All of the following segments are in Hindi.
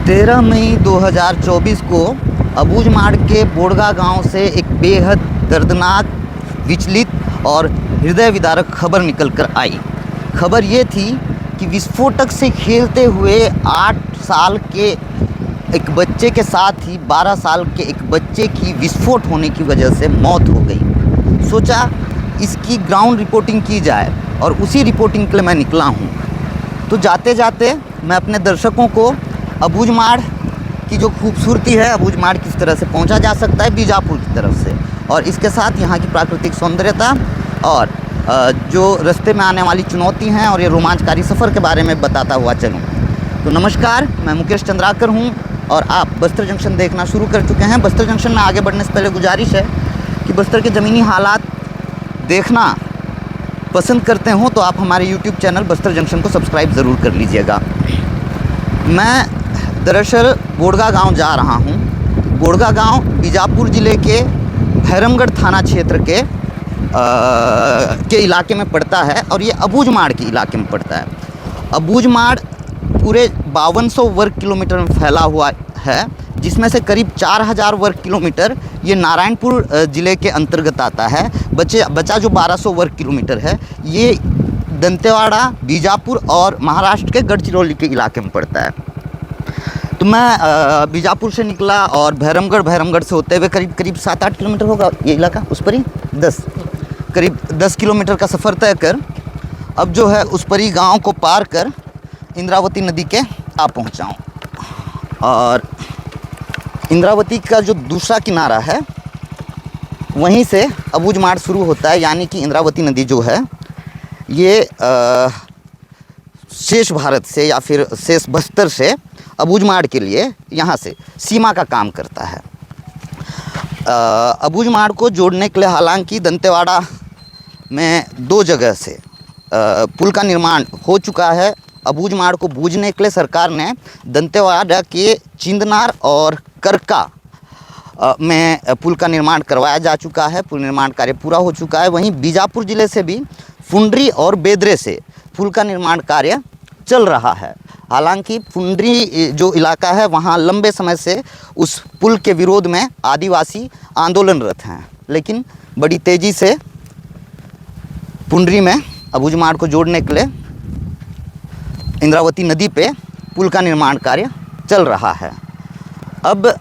13 मई 2024 को अबूझमाड़ के बोड़गा गांव से एक बेहद दर्दनाक, विचलित और हृदय विदारक खबर निकल कर आई। खबर ये थी कि विस्फोटक से खेलते हुए 8 साल के एक बच्चे के साथ ही 12 साल के एक बच्चे की विस्फोट होने की वजह से मौत हो गई। सोचा इसकी ग्राउंड रिपोर्टिंग की जाए और उसी रिपोर्टिंग के लिए मैं निकला हूँ। तो जाते जाते मैं अपने दर्शकों को अबूझमाड़ की जो खूबसूरती है, अबूझमाड़ किस तरह से पहुंचा जा सकता है बीजापुर की तरफ से, और इसके साथ यहाँ की प्राकृतिक सौंदर्यता और जो रास्ते में आने वाली चुनौती हैं और ये रोमांचकारी सफ़र के बारे में बताता हुआ चलूँ। तो नमस्कार, मैं मुकेश चंद्राकर हूँ और आप बस्तर जंक्शन देखना शुरू कर चुके हैं। बस्तर जंक्शन में आगे बढ़ने से पहले गुजारिश है कि बस्तर के ज़मीनी हालात देखना पसंद करते हो तो आप हमारे YouTube चैनल बस्तर जंक्शन को सब्सक्राइब ज़रूर कर लीजिएगा। मैं दरअसल बोड़गा गांव जा रहा हूं। बोड़गा गांव बीजापुर ज़िले के भैरमगढ़ थाना क्षेत्र के इलाके में पड़ता है और ये अबूझमाड़ के इलाके में पड़ता है। अबूझमाड़ पूरे 5200 वर्ग किलोमीटर में फैला हुआ है, जिसमें से करीब 4000 वर्ग किलोमीटर ये नारायणपुर ज़िले के अंतर्गत आता है। बचा जो 1200 वर्ग किलोमीटर है ये दंतेवाड़ा, बीजापुर और महाराष्ट्र के गढ़चिरौली के इलाके में पड़ता है। तो मैं बीजापुर से निकला और भैरमगढ़ से होते हुए करीब 7-8 किलोमीटर होगा ये इलाका, उस पर ही करीब 10 किलोमीटर का सफ़र तय कर अब जो है उस परी गांव को पार कर इंद्रावती नदी के आ पहुँचा हूँ। और इंद्रावती का जो दूसरा किनारा है वहीं से अबूझमाड़ शुरू होता है, यानी कि इंद्रावती नदी जो है ये शेष भारत से या फिर शेष बस्तर से अबूझमाड़ के लिए यहाँ से सीमा का काम करता है। अबूझमाड़ को जोड़ने के लिए हालांकि दंतेवाड़ा में 2 जगह से पुल का निर्माण हो चुका है। अबूझमाड़ को बूझने के लिए सरकार ने दंतेवाड़ा के चिंदनार और करका में पुल का निर्माण करवाया जा चुका है। पुल निर्माण कार्य पूरा हो चुका है। वहीं बीजापुर ज़िले से भी फुंडरी और बेदरे से पुल का निर्माण कार्य चल रहा है। हालांकि फुंडरी जो इलाका है वहाँ लंबे समय से उस पुल के विरोध में आदिवासी आंदोलनरत हैं, लेकिन बड़ी तेज़ी से फुंडरी में अबूझमाड़ को जोड़ने के लिए इंद्रावती नदी पे पुल का निर्माण कार्य चल रहा है। अब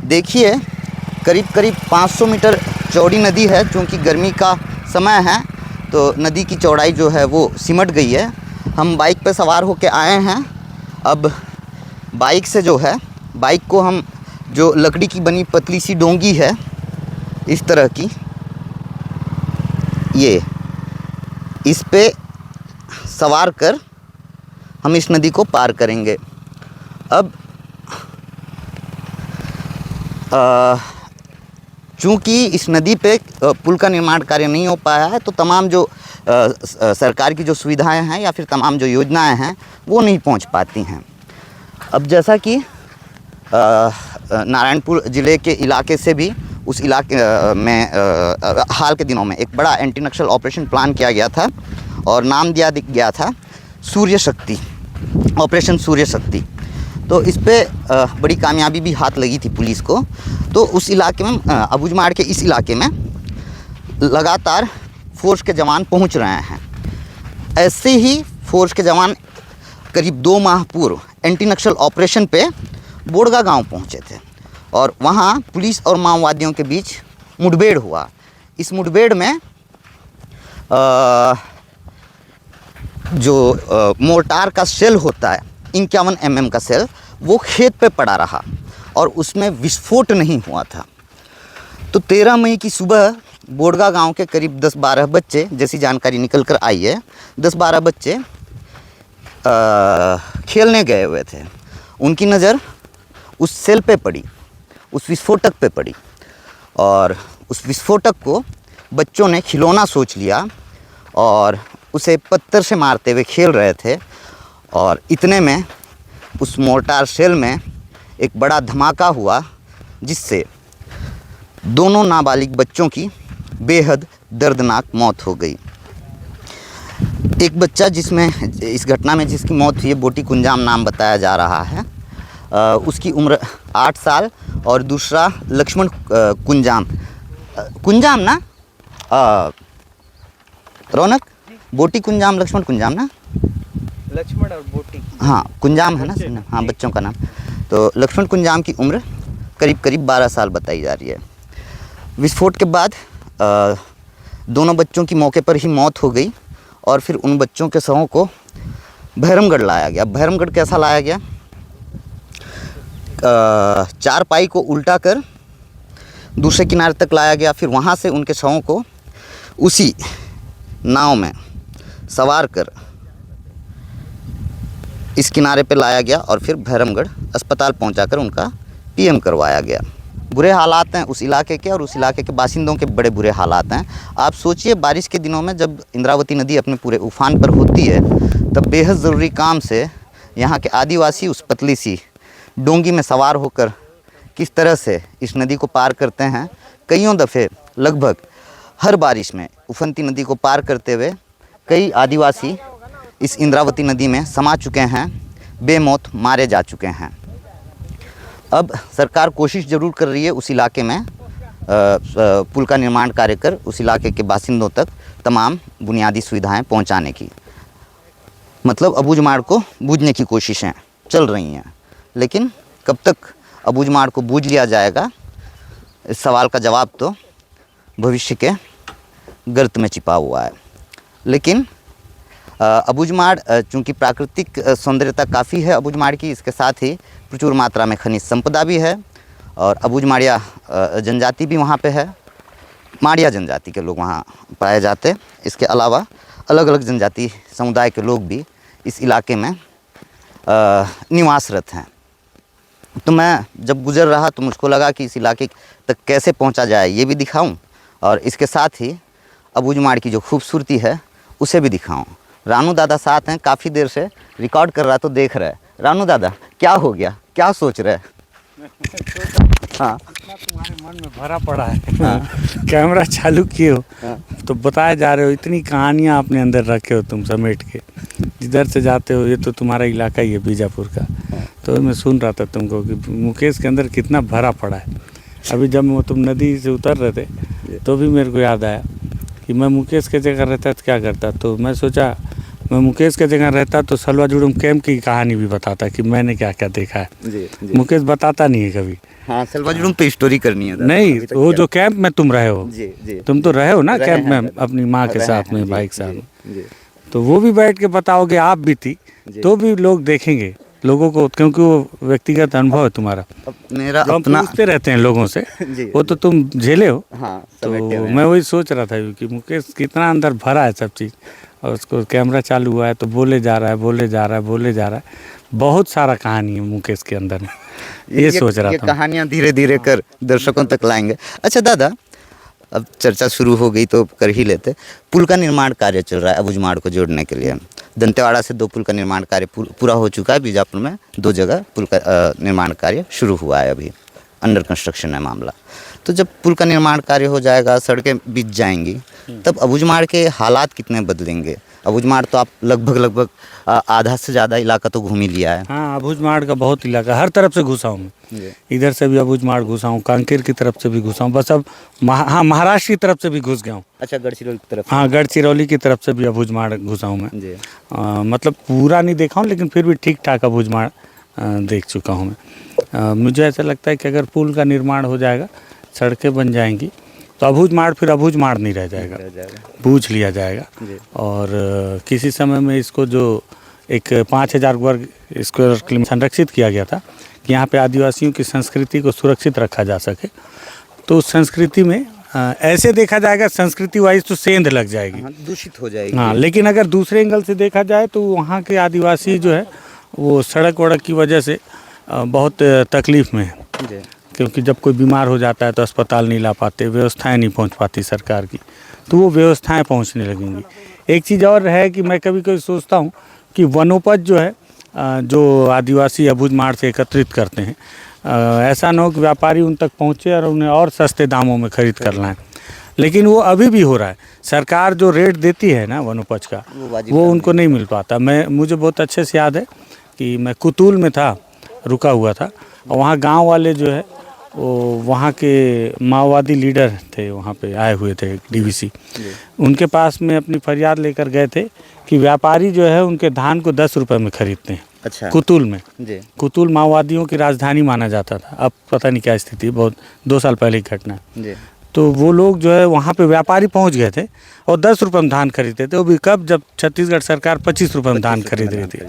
देखिए करीब 500 मीटर चौड़ी नदी है। चूँकि गर्मी का समय है तो नदी की चौड़ाई जो है वो सिमट गई है। हम बाइक पे सवार होके आए हैं। अब बाइक से जो है, बाइक को हम जो लकड़ी की बनी पतली सी डोंगी है इस तरह की, ये इस पे सवार कर हम इस नदी को पार करेंगे। अब चूँकि इस नदी पे पुल का निर्माण कार्य नहीं हो पाया है तो तमाम जो सरकार की जो सुविधाएं हैं या फिर तमाम जो योजनाएं हैं वो नहीं पहुंच पाती हैं। अब जैसा कि नारायणपुर ज़िले के इलाके से भी उस इलाके में हाल के दिनों में एक बड़ा एंटी नक्सल ऑपरेशन प्लान किया गया था और नाम दिया गया था सूर्य शक्ति, ऑपरेशन सूर्य शक्ति। तो इस पे बड़ी कामयाबी भी हाथ लगी थी पुलिस को। तो उस इलाके में, अबूझमाड़ के इस इलाके में लगातार फोर्स के जवान पहुंच रहे हैं। ऐसे ही फोर्स के जवान करीब 2 माह पूर्व एंटी नक्सल ऑपरेशन पे बोड़गा गांव पहुंचे थे और वहां पुलिस और माओवादियों के बीच मुठभेड़ हुआ। इस मुठभेड़ में जो मोर्टार का सेल होता है 51 mm का सेल, वो खेत पे पड़ा रहा और उसमें विस्फोट नहीं हुआ था। तो 13 मई की सुबह बोड़गा गांव के करीब 10-12 बच्चे, जैसी जानकारी निकल कर आई है, 10-12 बच्चे खेलने गए हुए थे। उनकी नज़र उस सेल पे पड़ी, उस विस्फोटक पे पड़ी और उस विस्फोटक को बच्चों ने खिलौना सोच लिया और उसे पत्थर से मारते हुए खेल रहे थे। और इतने में उस मोर्टार सेल में एक बड़ा धमाका हुआ जिससे दोनों नाबालिग बच्चों की बेहद दर्दनाक मौत हो गई। एक बच्चा जिसमें इस घटना में जिसकी मौत हुई है, बोटी कुंजाम नाम बताया जा रहा है, उसकी उम्र 8 साल। और दूसरा लक्ष्मण कुंजाम, कुंजाम ना रौनक, बोटी कुंजाम, लक्ष्मण कुंजाम ना, लक्ष्मण और बोटी, हाँ कुंजाम है ना, हाँ बच्चों का नाम। तो लक्ष्मण कुंजाम की उम्र करीब करीब 12 साल बताई जा रही है। विस्फोट के बाद दोनों बच्चों की मौके पर ही मौत हो गई और फिर उन बच्चों के शवों को भैरमगढ़ लाया गया। भैरमगढ़ कैसा लाया गया? 4 पाई को उल्टा कर दूसरे किनारे तक लाया गया। फिर वहाँ से उनके शवों को उसी नाव में सवार कर इस किनारे पे लाया गया और फिर भैरमगढ़ अस्पताल पहुंचाकर उनका पीएम करवाया गया। बुरे हालात हैं उस इलाके के, और उस इलाके के बासिंदों के बड़े बुरे हालात हैं। आप सोचिए, बारिश के दिनों में जब इंद्रावती नदी अपने पूरे उफान पर होती है, तब बेहद ज़रूरी काम से यहाँ के आदिवासी उस पतली सी डोंगी में सवार होकर किस तरह से इस नदी को पार करते हैं। कईयों दफ़े लगभग हर बारिश में उफनती नदी को पार करते हुए कई आदिवासी इस इंद्रावती नदी में समा चुके हैं, बेमौत मारे जा चुके हैं। अब सरकार कोशिश ज़रूर कर रही है उस इलाके में पुल का निर्माण कार्य कर उस इलाके के बासिंदों तक तमाम बुनियादी सुविधाएं पहुंचाने की, मतलब अबूझमाड़ को बूझने की कोशिशें चल रही हैं। लेकिन कब तक अबूझमाड़ को बूझ लिया जाएगा, इस सवाल का जवाब तो भविष्य के गर्त में छिपा हुआ है। लेकिन अबूझमाड़ चूँकि प्राकृतिक सौंदर्यता काफ़ी है अबूझमाड़ की, इसके साथ ही प्रचुर मात्रा में खनिज संपदा भी है और अबूझमाड़िया जनजाति भी वहाँ पे है। माड़िया जनजाति के लोग वहाँ पाए जाते। इसके अलावा अलग अलग जनजाति समुदाय के लोग भी इस इलाके में निवासरत हैं। तो मैं जब गुज़र रहा तो मुझको लगा कि इस इलाके तक कैसे पहुँचा जाए ये भी दिखाऊं, और इसके साथ ही अबूझमाड़ की जो खूबसूरती है उसे भी दिखाऊं। रानू दादा साथ हैं, काफ़ी देर से रिकॉर्ड कर रहा तो देख रहे हैं। रानू दादा क्या हो गया, क्या सोच रहे हैं? हाँ, तुम्हारे मन में भरा पड़ा है। हाँ। कैमरा चालू किए हो। हाँ। तो बताए जा रहे हो, इतनी कहानियाँ अपने अंदर रखे हो तुम समेट के, जिधर से जाते हो। ये तो तुम्हारा इलाका ही है बीजापुर का। हाँ। तो मैं सुन रहा था तुमको कि मुकेश के अंदर कितना भरा पड़ा है। अभी जब तुम नदी से उतर रहे थे तो भी मेरे को याद आया कि मैं मुकेश के जगह रहता तो क्या करता। तो मैं सोचा मैं मुकेश के जगह रहता तो सलवा जुड़ुम कैंप की कहानी भी बताता कि मैंने क्या क्या देखा है। जी। मुकेश बताता नहीं है कभी। हाँ, सलवा जुड़ुम पे स्टोरी करनी है। नहीं, वो जो कैंप में तुम रहे हो। जी। तुम तो रहे हो ना कैंप में अपनी माँ के साथ में, भाई के साथ। तो वो भी बैठ के बताओगे, आप भी थी तो भी लोग देखेंगे लोगों को, क्योंकि वो व्यक्तिगत अनुभव है तुम्हारा। मेरा अपना पूछते रहते हैं लोगों से। वो तो तुम झेले हो। हाँ, तो मैं वही सोच रहा था कि मुकेश कितना अंदर भरा है सब चीज़, और उसको कैमरा चालू हुआ है तो बोले जा रहा है। बहुत सारा कहानी है मुकेश के अंदर में। ये सोच रहा था। ये कहानियाँ धीरे धीरे कर दर्शकों तक लाएंगे। अच्छा दादा, अब चर्चा शुरू हो गई तो कर ही लेते। पुल का निर्माण कार्य चल रहा है अबूझमाड़ को जोड़ने के लिए। दंतेवाड़ा से 2 पुल का निर्माण कार्य पूरा हो चुका है। बीजापुर में 2 जगह पुल का निर्माण कार्य शुरू हुआ है, अभी अंडर कंस्ट्रक्शन है मामला। तो जब पुल का निर्माण कार्य हो जाएगा, सड़कें बिछ जाएंगी, तब अबूझमाड़ के हालात कितने बदलेंगे? अबूझमाड़ तो आप लगभग आधा से ज़्यादा इलाका तो घूम ही लिया है। हाँ, अबूझमाड़ का बहुत इलाका, हर तरफ से घुसा हूँ मैं। इधर से भी अबूझमाड़ घुसा हूँ, कांकेर की तरफ से भी घुसा हूँ, बस अब हाँ महाराष्ट्र की तरफ से भी घुस गया हूँ। अच्छा, गढ़चिरौली की तरफ? हाँ, गढ़चिरौली की तरफ से भी अबूझमाड़ घुसा हूँ मैं। मतलब पूरा नहीं देखा हूँ, लेकिन फिर भी ठीक ठाक अबूझमाड़ देख चुका हूँ मैं। मुझे ऐसा लगता है कि अगर पुल का निर्माण हो जाएगा, सड़कें बन जाएंगी, तो अबूझमाड़ फिर अबूझमाड़ नहीं रह जाएगा, बूझ लिया जाएगा। और किसी समय में इसको जो एक 5000 वर्ग स्क्वायर किलोमीटर संरक्षित किया गया था कि यहाँ पे आदिवासियों की संस्कृति को सुरक्षित रखा जा सके, तो उस संस्कृति में ऐसे देखा जाएगा संस्कृति वाइज तो सेंध लग जाएगी, दूषित हो जाएगी। हाँ, लेकिन अगर दूसरे एंगल से देखा जाए तो वहाँ के आदिवासी जो है वो सड़क वड़क की वजह से बहुत तकलीफ़ में है, क्योंकि जब कोई बीमार हो जाता है तो अस्पताल नहीं ला पाते, व्यवस्थाएं नहीं पहुंच पाती सरकार की, तो वो व्यवस्थाएं पहुंचने लगेंगी। एक चीज़ और है कि मैं कभी कभी सोचता हूं कि वनोपज जो है, जो आदिवासी अबूझमाड़ से एकत्रित करते हैं, ऐसा न हो कि व्यापारी उन तक पहुँचे और उन्हें और सस्ते दामों में ख़रीद कर लाएँ, लेकिन वो अभी भी हो रहा है। सरकार जो रेट देती है ना वनोपज का, वो उनको नहीं मिल पाता। मुझे बहुत अच्छे से याद है कि मैं कुतूल में था रुका हुआ था और वहाँ गांव वाले जो है वो वहाँ के माओवादी लीडर थे, वहाँ पे आए हुए थे डीवीसी, उनके पास में अपनी फरियाद लेकर गए थे कि व्यापारी जो है उनके धान को 10 रुपये में खरीदते हैं। अच्छा। कुतुल में जी। कुतुल माओवादियों की राजधानी माना जाता था, अब पता नहीं क्या स्थिति, बहुत 2 साल पहले की घटना। जी। तो वो लोग जो है वहाँ पे व्यापारी पहुँच गए थे और 10 रुपये में धान खरीदते थे, वो भी कब, जब छत्तीसगढ़ सरकार 25 रुपये में धान खरीद रही थी।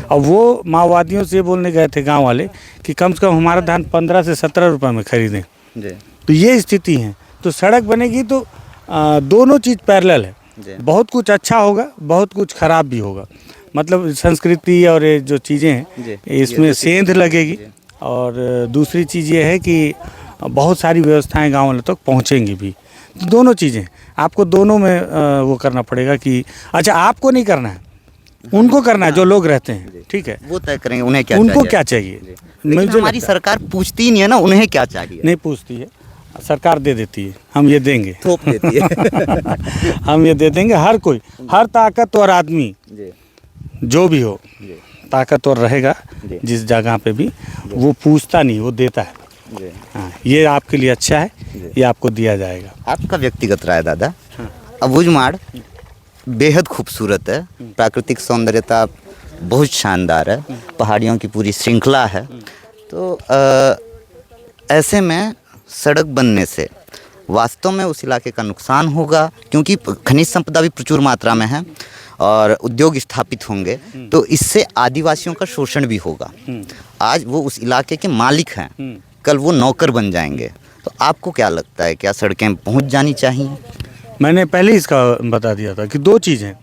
और वो माओवादियों से बोलने गए थे गांव वाले कि कम से कम हमारा धान 15 से 17 रुपये में खरीदें। जी। तो ये स्थिति है। तो सड़क बनेगी तो दोनों चीज़ पैरेलल है, बहुत कुछ अच्छा होगा, बहुत कुछ खराब भी होगा। मतलब संस्कृति और ये जो चीज़ें हैं इसमें सेंध लगेगी, और दूसरी चीज़ ये है कि बहुत सारी व्यवस्थाएं गाँव वालों तक पहुँचेंगी भी। तो दोनों चीज़ें आपको दोनों में वो करना पड़ेगा कि अच्छा आपको नहीं करना है, उनको करना है जो लोग रहते हैं, ठीक है, वो तय करेंगे उन्हें क्या उनको चाहिए। क्या चाहिए। लेकिन हमारी सरकार पूछती ही नहीं है ना, उन्हें क्या चाहिए। नहीं पूछती है, सरकार दे देती है, हम ये देंगे, थोप देती है। हम ये दे देंगे। हर कोई, हर ताकतवर आदमी जो भी हो, ताकतवर रहेगा जिस जगह पे भी, वो पूछता नहीं, वो देता है। हाँ, ये आपके लिए अच्छा है, ये आपको दिया जाएगा। आपका व्यक्तिगत राय दादा, अबूझमाड़ बेहद खूबसूरत है, प्राकृतिक सौंदर्यता बहुत शानदार है, पहाड़ियों की पूरी श्रृंखला है। तो ऐसे में सड़क बनने से वास्तव में उस इलाके का नुकसान होगा, क्योंकि खनिज संपदा भी प्रचुर मात्रा में है और उद्योग स्थापित होंगे, तो इससे आदिवासियों का शोषण भी होगा। आज वो उस इलाके के मालिक हैं, कल वो नौकर बन जाएंगे। तो आपको क्या लगता है, क्या सड़कें पहुंच जानी चाहिए? मैंने पहले ही इसका बता दिया था कि 2 चीज़ें,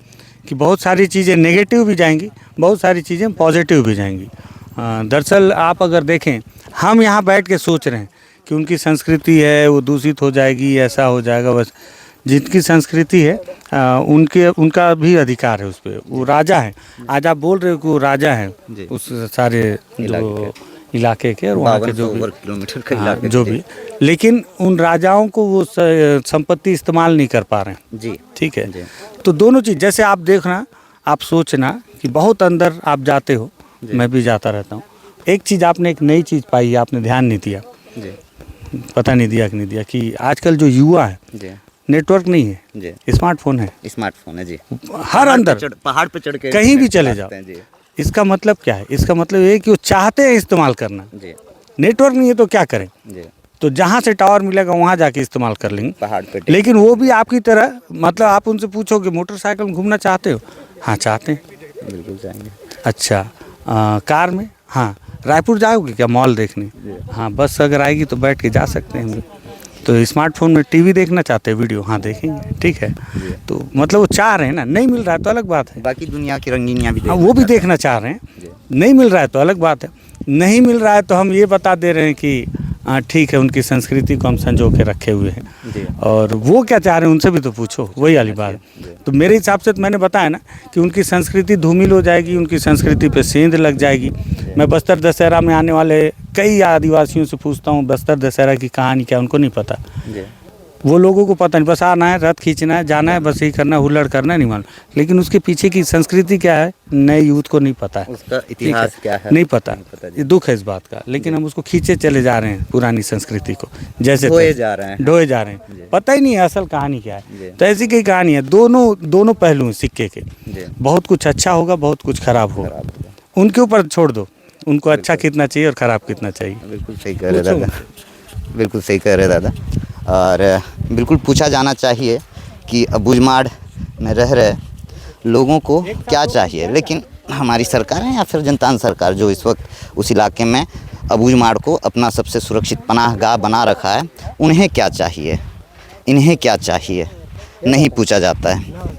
कि बहुत सारी चीज़ें नेगेटिव भी जाएंगी, बहुत सारी चीज़ें पॉजिटिव भी जाएंगी। दरअसल आप अगर देखें, हम यहाँ बैठ के सोच रहे हैं कि उनकी संस्कृति है वो दूषित हो जाएगी, ऐसा हो जाएगा। बस जिनकी संस्कृति है उनका भी अधिकार है उस पर, वो राजा है। आज आप बोल रहे हो कि वो राजा हैं उस सारे जो इलाके के और वहाँ के जो भी किलोमीटर का हाँ, इलाके जो भी, लेकिन उन राजाओं को वो संपत्ति इस्तेमाल नहीं कर पा रहे हैं। जी। ठीक है। तो दोनों चीज़, जैसे आप देखना, आप सोचना कि बहुत अंदर आप जाते हो, मैं भी जाता रहता हूँ। एक चीज़ आपने, एक नई चीज़ पाई, आपने ध्यान नहीं दिया, पता नहीं दिया कि नहीं दिया, कि आजकल जो युवा है, नेटवर्क नहीं है, स्मार्टफोन है। स्मार्टफोन है जी, हर अंदर पहाड़ पे चढ़ के कहीं भी चले जाओ। इसका मतलब क्या है? इसका मतलब ये है कि वो चाहते हैं इस्तेमाल करना। नेटवर्क नहीं है तो क्या करें? तो जहाँ से टावर मिलेगा वहाँ जाके इस्तेमाल कर लेंगे पहाड़ पे। लेकिन वो भी आपकी तरह, मतलब आप उनसे पूछोगे मोटरसाइकिल में घूमना चाहते हो? हाँ चाहते हैं, बिल्कुल जाएंगे। अच्छा कार में? हाँ। रायपुर जाओगे क्या मॉल देखने? हाँ, बस अगर आएगी तो बैठ के जा सकते हैं हम लोग। तो स्मार्टफोन में टीवी देखना चाहते हैं, वीडियो, हाँ देखेंगे, ठीक है। तो मतलब वो चाह रहे हैं ना, नहीं मिल रहा है तो अलग बात है। बाकी दुनिया की रंगीनियाँ भी हाँ, वो भी देखना चाह रहे हैं, नहीं मिल रहा है तो अलग बात है। नहीं मिल रहा है तो हम ये बता दे रहे हैं कि ठीक है, उनकी संस्कृति को हम संजो के रखे हुए हैं, और वो क्या चाह रहे हैं उनसे भी तो पूछो, वही वाली बात। तो मेरे हिसाब से तो मैंने बताया ना कि उनकी संस्कृति धूमिल हो जाएगी, उनकी संस्कृति पे सेंध लग जाएगी। मैं बस्तर दशहरा में आने वाले कई आदिवासियों से पूछता हूँ बस्तर दशहरा की कहानी क्या, उनको नहीं पता। वो लोगों को पता नहीं, बस आना है, रथ खींचना है, जाना है, बस यही करना है, हुल्लड़ करना है, नहीं मालूम। लेकिन उसके पीछे की संस्कृति क्या है नए यूथ को नहीं पता है, उसका इतिहास क्या है नहीं पता। ये दुख है इस बात का, लेकिन हम उसको खींचे चले जा रहे हैं, पुरानी संस्कृति को जैसे ढोए जा रहे हैं, पता ही नहीं है असल कहानी क्या है। तो ऐसी कई कहानी है, दोनों पहलू हैं सिक्के के। बहुत कुछ अच्छा होगा, बहुत कुछ खराब होगा, उनके ऊपर छोड़ दो, उनको अच्छा कितना चाहिए और खराब कितना चाहिए। बिल्कुल सही कह रहे दादा, बिल्कुल सही कह रहे दादा। और बिल्कुल पूछा जाना चाहिए कि अबूझमाड़ में रह रहे लोगों को क्या चाहिए, लेकिन हमारी सरकार है या फिर जनता सरकार जो इस वक्त उस इलाके में अबूझमाड़ को अपना सबसे सुरक्षित पनाहगाह बना रखा है, उन्हें क्या चाहिए, इन्हें क्या चाहिए, नहीं पूछा जाता है।